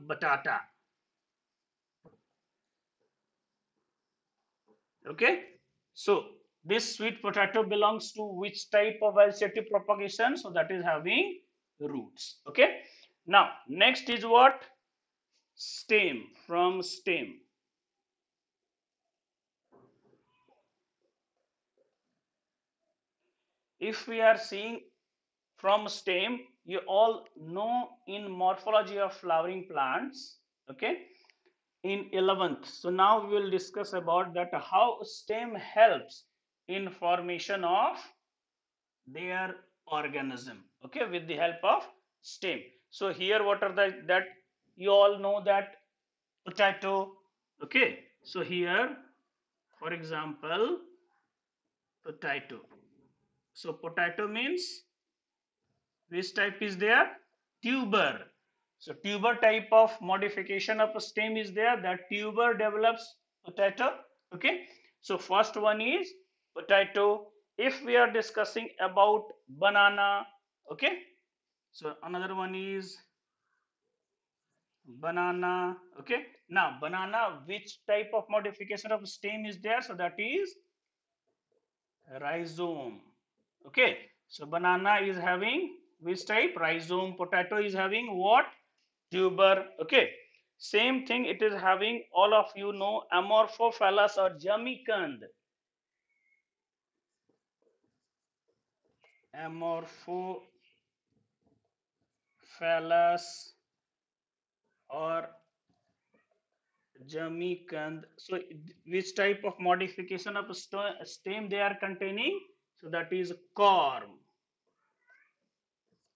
batata. Okay, so this sweet potato belongs to which type of vegetative propagation? So that is having roots. Okay, now next is what? Stem. From stem. If we are seeing from stem, you all know in morphology of flowering plants, okay, in 11th. So now we will discuss about that how stem helps in formation of their organism, okay, with the help of stem. So here what are the that you all know that potato, okay. So here for example potato. So potato means which type is there? Tuber. So tuber type of modification of a stem is there, that tuber develops potato. Okay. So first one is potato. If we are discussing about banana, okay. So another one is banana. Okay. Now banana, which type of modification of stem is there? So that is rhizome. Okay, so banana is having which type? Rhizome. Potato is having what? Tuber. Okay, same thing it is having, all of you know, Amorphophallus or Jamicand. Amorphophallus or Jamicand. So which type of modification of stem they are containing? So that is corm.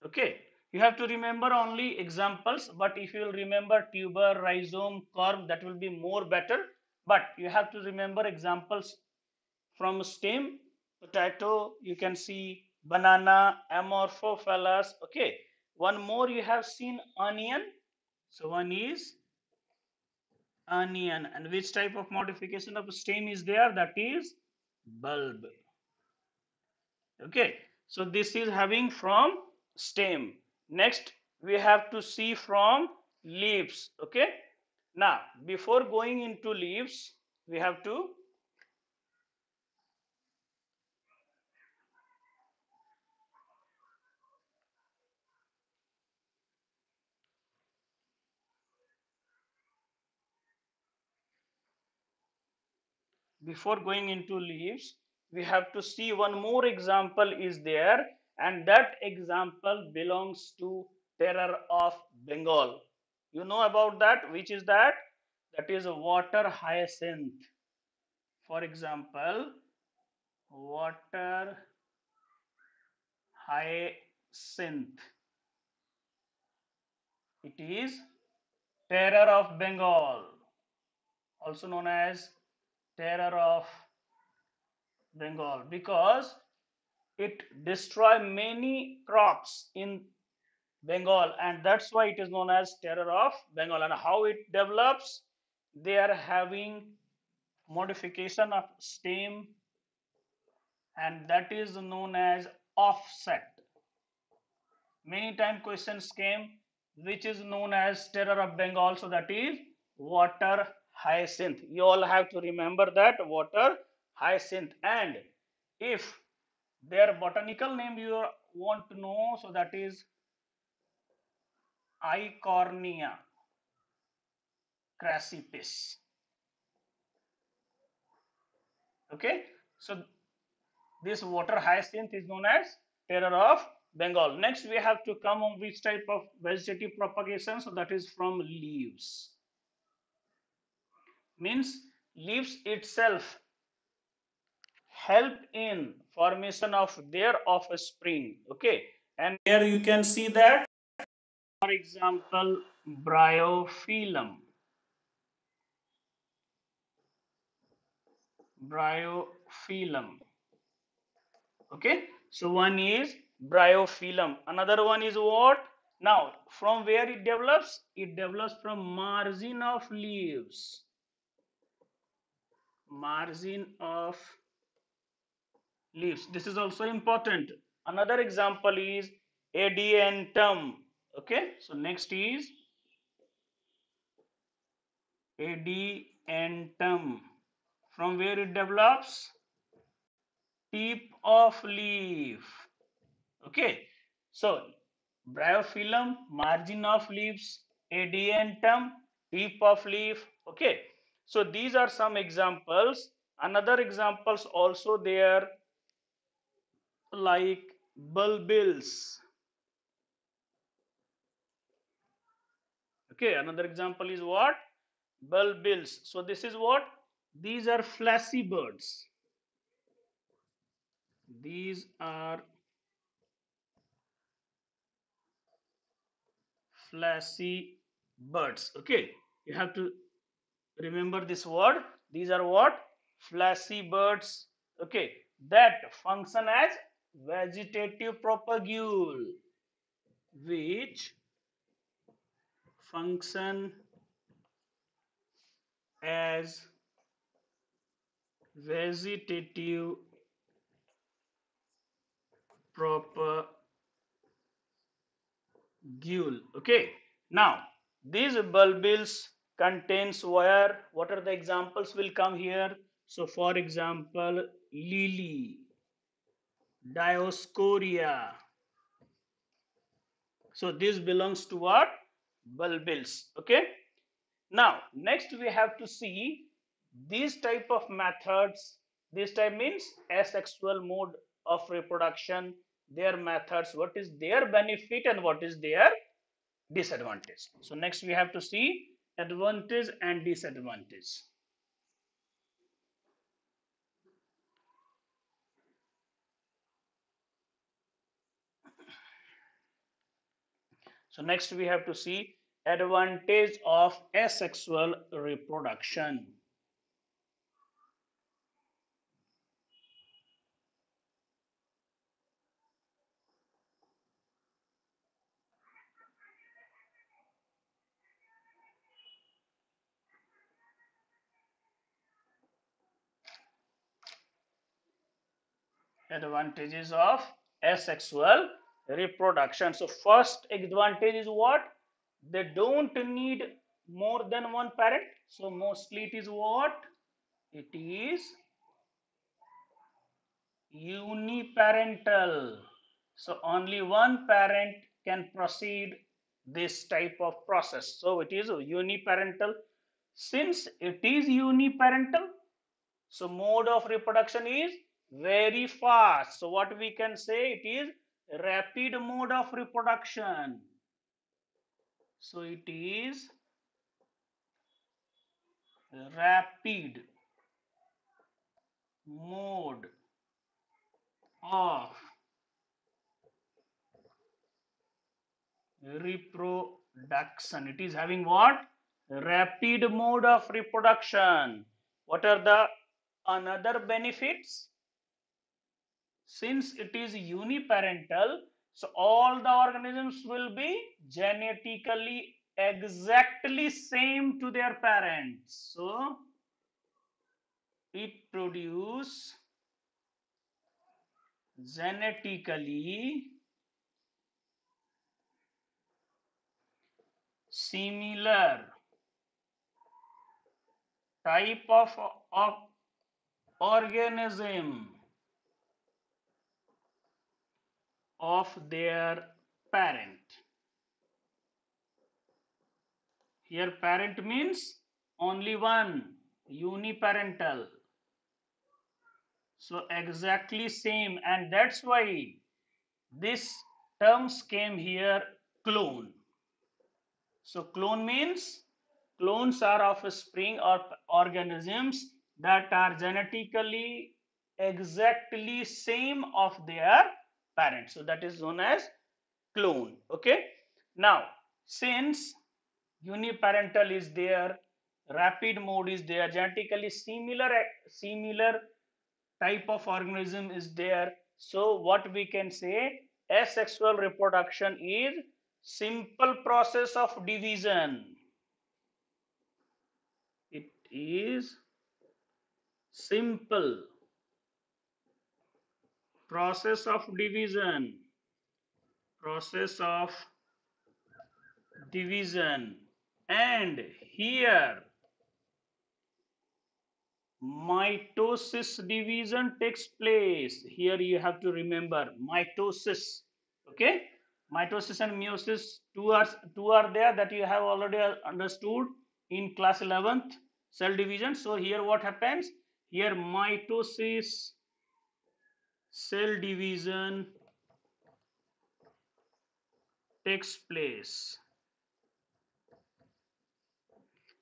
Okay, you have to remember only examples, but if you will remember tuber, rhizome, corm, that will be more better. But you have to remember examples from stem, potato, you can see banana, Amorphophallus. Okay, one more you have seen onion. So one is onion, and which type of modification of stem is there? That is bulb. Okay, so this is having from stem. Next we have to see from leaves. Okay, now before going into leaves we have to before going into leaves we have to see one more example is there, and that example belongs to terror of Bengal. You know about that, which is that? That is a water hyacinth. For example, water hyacinth, it is terror of Bengal, also known as terror of Bengal, because it destroy many crops in Bengal, and that's why it is known as terror of Bengal. And how it develops? They are having modification of stem, and that is known as offset. Many time questions came, which is known as terror of Bengal. So that is water hyacinth. You all have to remember that water hyacinth. And if their botanical name you want to know, so that is Eichhornia crassipes. Okay, so this water hyacinth is known as terror of Bengal. Next we have to come on which type of vegetative propagation. So that is from leaves. Means leaves itself help in formation of their offspring. Okay, and here you can see that, for example, bryophyllum. Bryophyllum. Okay, so one is bryophyllum, another one is what? Now from where it develops? It develops from margin of leaves. Margin of leaves, this is also important. Another example is adiantum. Okay, so next is Adiantum. From where it develops? Tip of leaf. Okay, so bryophyllum, margin of leaves, adiantum, tip of leaf. Okay, so these are some examples. Another examples also there, like bulbils. Okay, another example is what? Bulbils. So this is what? These are flashy birds. These are flashy birds. Okay, you have to remember this word. These are what? Flashy birds. Okay, that function as vegetative propagule, which function as vegetative propagule. Okay, now these bulbils contains where, what are the examples will come here? So for example, lily, Dioscorea. So this belongs to what? Bulbils. Okay. Now next we have to see these type of methods. This type means asexual mode of reproduction. Their methods. What is their benefit and what is their disadvantage? So next we have to see advantage and disadvantage. So next we have to see advantage of asexual reproduction. Advantages of asexual reproduction. So first advantage is what? They don't need more than one parent. So mostly it is what? It is uniparental. So only one parent can proceed this type of process. So it is uniparental. Since it is uniparental, so mode of reproduction is very fast. So what we can say, it is rapid mode of reproduction. So it is rapid mode of reproduction. It is having what? Rapid mode of reproduction. What are the another benefits? Since it is uniparental, so all the organisms will be genetically exactly same to their parents. So it produce genetically similar type of organism of their parent. Here parent means only one, uniparental. So exactly same, and that's why this terms came here, clone. So clone means clones are offspring or organisms that are genetically exactly same of their parents. So that is known as clone. Okay. Now since uniparental is there, rapid mode is there, genetically similar type of organism is there, so what we can say, asexual reproduction is simple process of division. It is simple process of division, process of division. And here mitosis division takes place. Here you have to remember mitosis. Okay, mitosis and meiosis, two are there that you have already understood in class 11th, cell division. So here what happens, here mitosis, cell division takes place.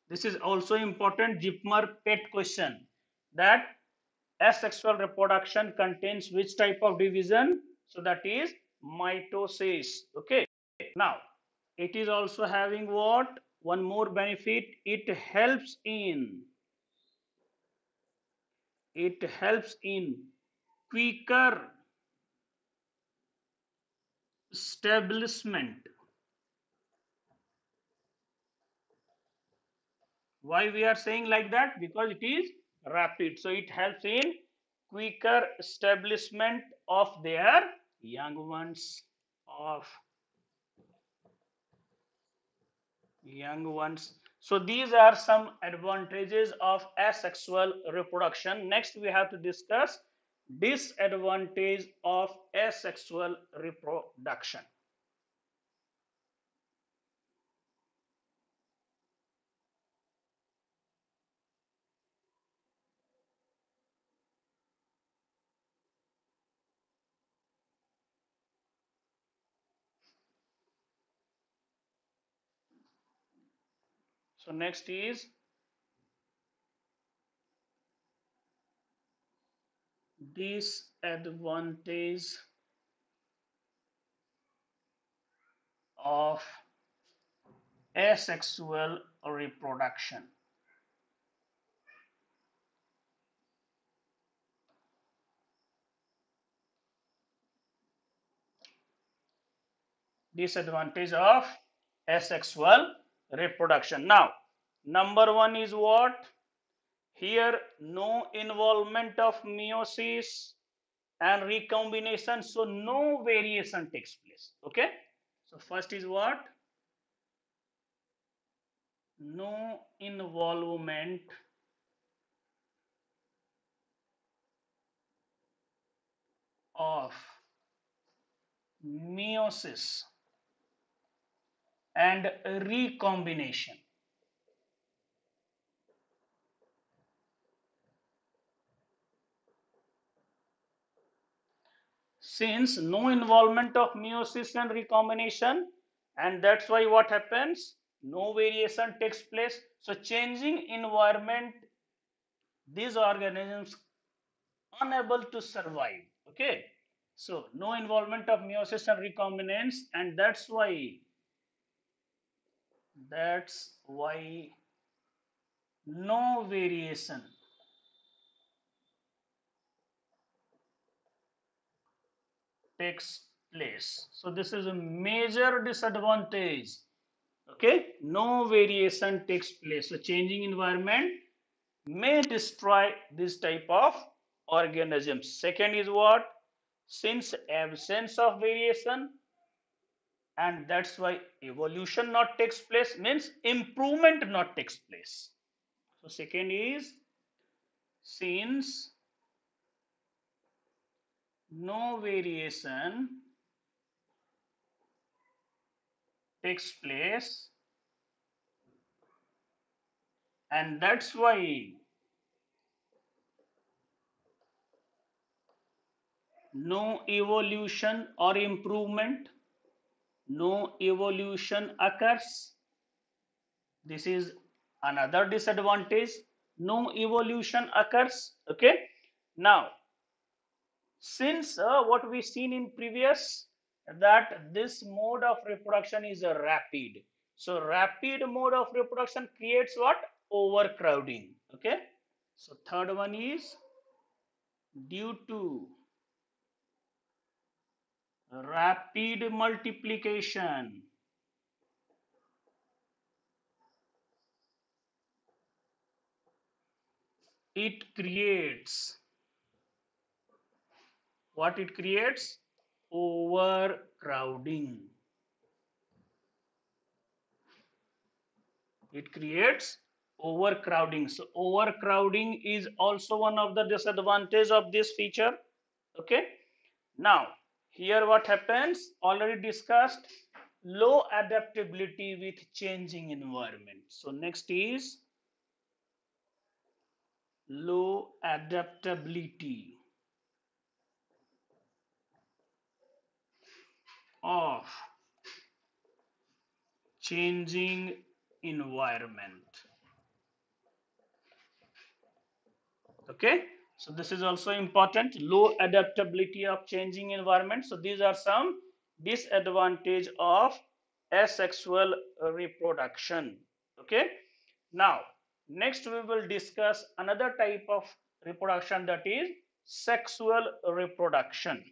This is also important JIPMER PET question, that asexual reproduction contains which type of division? So that is mitosis. Okay. Now, it is also having what? One more benefit. It helps in quicker establishment. Why we are saying like that? Because it is rapid. So it helps in quicker establishment of their young ones. So these are some advantages of asexual reproduction. Next we have to discuss disadvantage of asexual reproduction. So next is disadvantage of asexual reproduction. Disadvantage of asexual reproduction. Now, number one is what? Here, no involvement of meiosis and recombination, so no variation takes place. Okay, so first is what? No involvement of meiosis and recombination. Since no involvement of meiosis and recombination, and that's why what happens, no variation takes place. So changing environment, these organisms unable to survive. Okay, so no involvement of meiosis and recombinance, and that's why no variation takes place. So this is a major disadvantage. Okay, no variation takes place. So changing environment may destroy this type of organisms. Second is what? Since absence of variation, and that's why evolution not takes place, means improvement not takes place. So second is, since no variation takes place, and that's why no evolution or improvement, no evolution occurs. This is another disadvantage. No evolution occurs. Okay, now since what we seen in previous, that this mode of reproduction is a rapid, so rapid mode of reproduction creates what? Overcrowding. Okay, so third one is, due to rapid multiplication, it creates what? It creates overcrowding. It creates overcrowding. So overcrowding is also one of the disadvantage of this feature. Okay, now here what happens, already discussed, low adaptability with changing environment. So next is low adaptability of changing environment. Okay, so this is also important, low adaptability of changing environment. So these are some disadvantage of asexual reproduction. Okay, now next we will discuss another type of reproduction, that is sexual reproduction.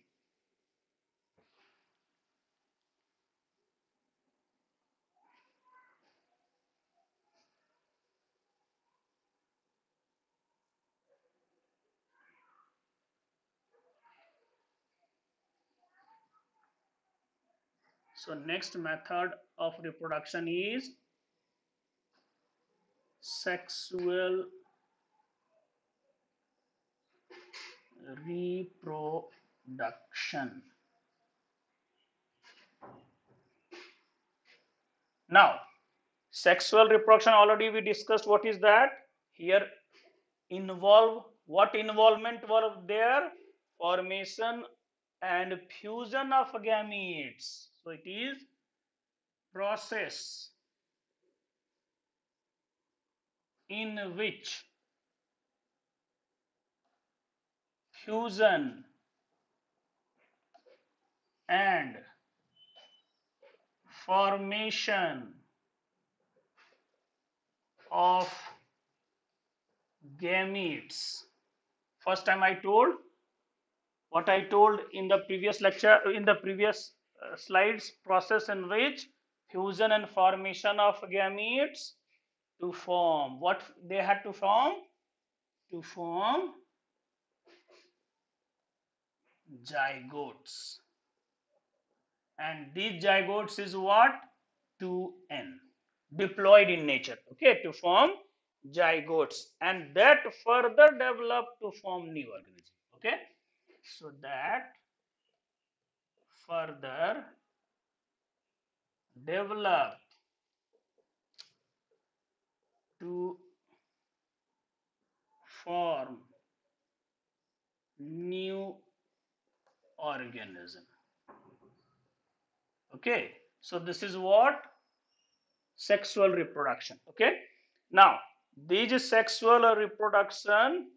So next method of reproduction is sexual reproduction. Now sexual reproduction, already we discussed what is that. Here involve, what involvement were there? Formation and fusion of gametes. So it is process in which fusion and formation of gametes. First time I told what I told in the previous lecture, in the previous slides, process in which fusion and formation of gametes to form, what they had to form? To form zygotes. And these zygotes is what? 2n, diploid in nature. Okay, to form zygotes, and that further develop to form new organism. Okay, so that further develop to form new organism. Okay, so this is what? Sexual reproduction. Okay, now these sexual reproduction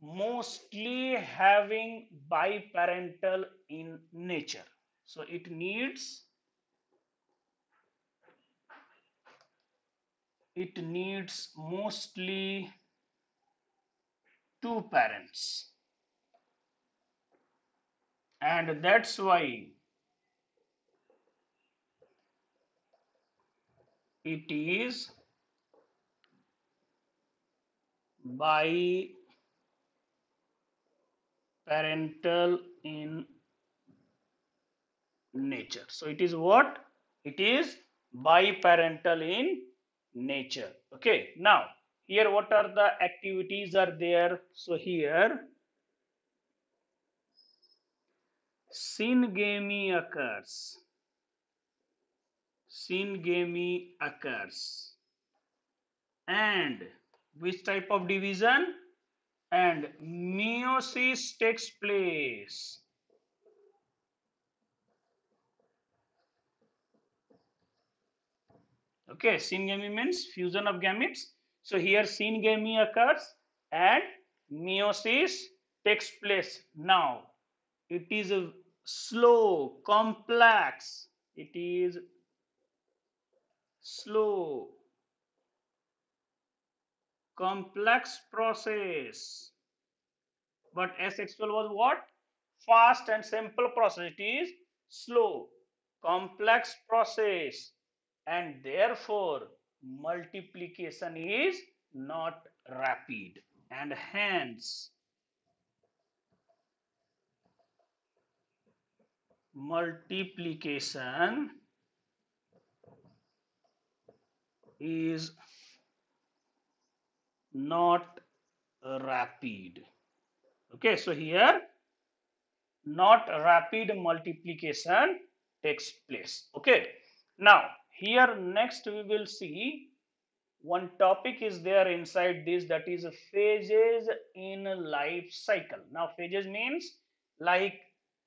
mostly having biparental in nature. So it needs mostly two parents, and that's why it is biparental in nature. So it is what? It is biparental in nature. Okay, now here what are the activities are there? So here syngamy occurs. Syngamy occurs. And which type of division? And meiosis takes place. Okay, syngamy means fusion of gametes. So here syngamy occurs and meiosis takes place. Now it is a slow, complex. It is slow, complex process. But asexual was what? Fast and simple process. It is slow, complex process, and therefore multiplication is not rapid, and hence multiplication is not rapid. Okay, so here not rapid multiplication takes place. Okay, now here next we will see one topic is there inside this, that is phases in life cycle. Now phases means like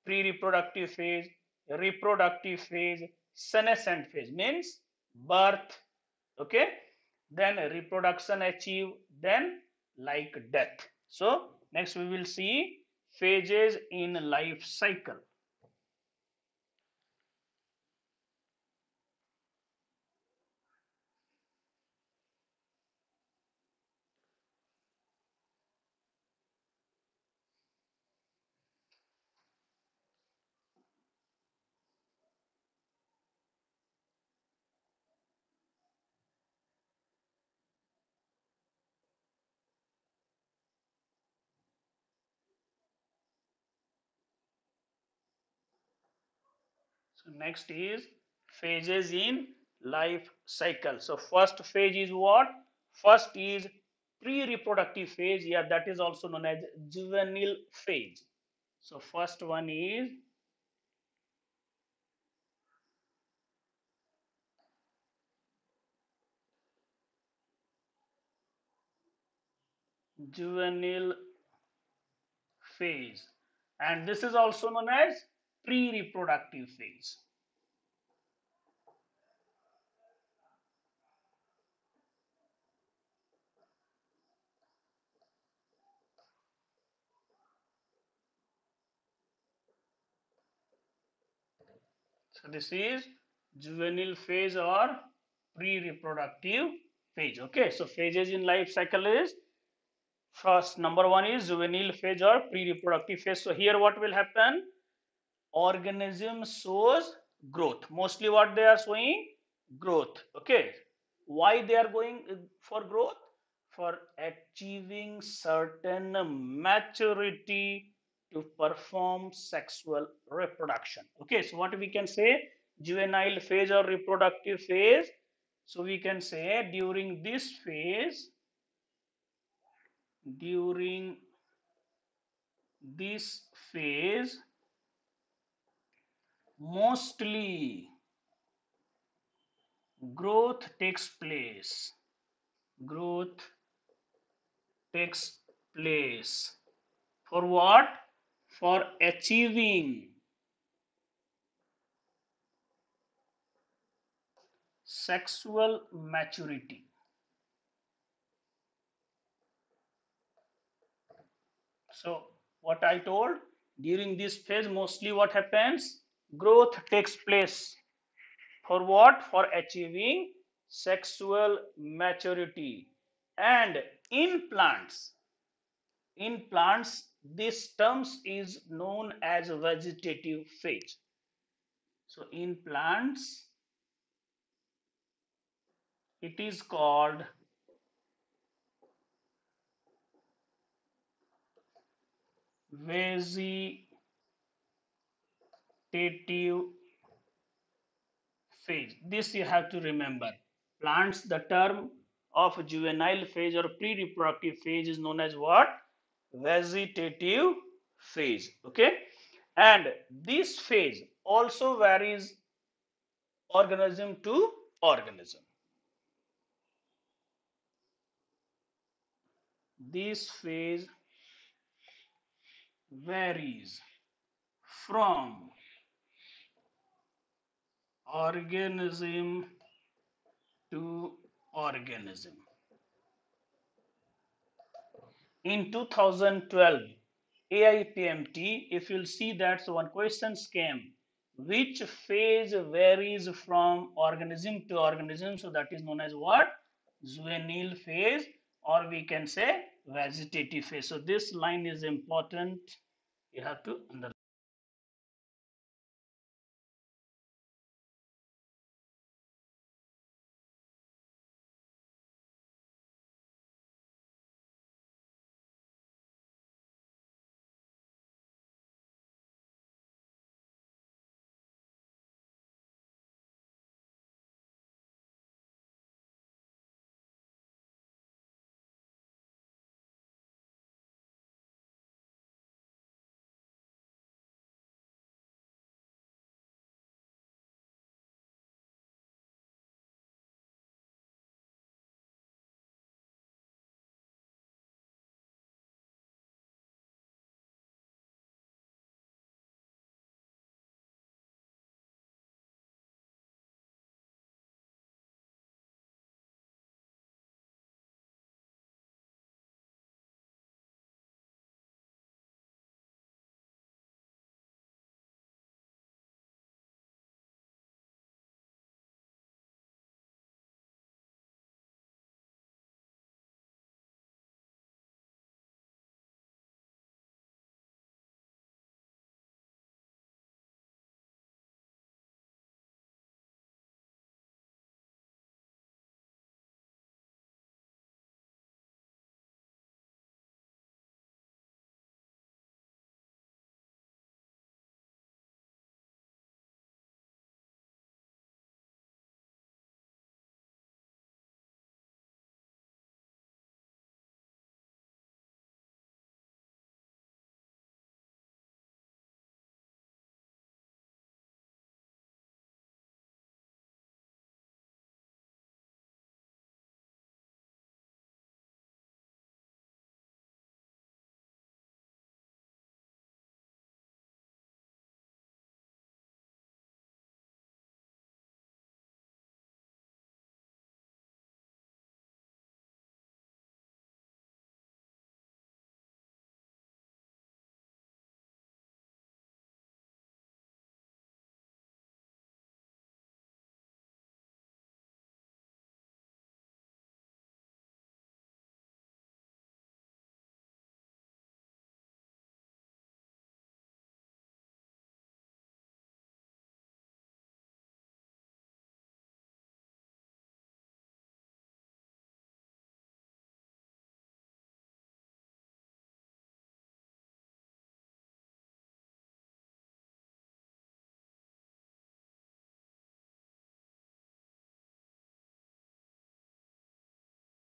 pre-reproductive phase, reproductive phase, senescent phase means birth, okay, then reproduction achieve, then like death. So next we will see phases in life cycle. So next is phases in life cycle. So first phase is what? First is pre-reproductive phase. Yeah, that is also known as juvenile phase. So first one is juvenile phase, and this is also known as pre-reproductive phase. So this is juvenile phase or pre-reproductive phase. Okay, so phases in life cycle is first number one is juvenile phase or pre-reproductive phase. So here what will happen? Organism shows growth. Mostly what they are showing? Growth. Okay. Why they are going for growth? For achieving certain maturity to perform sexual reproduction. Okay, so what we can say? Juvenile phase or reproductive phase. So we can say during this phase, during this phase, mostly growth takes place. Growth takes place. For what? For achieving sexual maturity. So what I told, during this phase mostly what happens? Growth takes place. For what? For achieving sexual maturity. And in plants, this terms is known as vegetative phase. So in plants it is called vegetative phase. This you have to remember. Plants, the term of juvenile phase or pre-reproductive phase is known as what? Vegetative phase. Okay, and this phase also varies organism to organism. This phase varies from organism to organism. In 2012 AIPMT, if you'll see that, so one question came, which phase varies from organism to organism? So that is known as what? Juvenile phase, or we can say vegetative phase. So this line is important, you have to understand.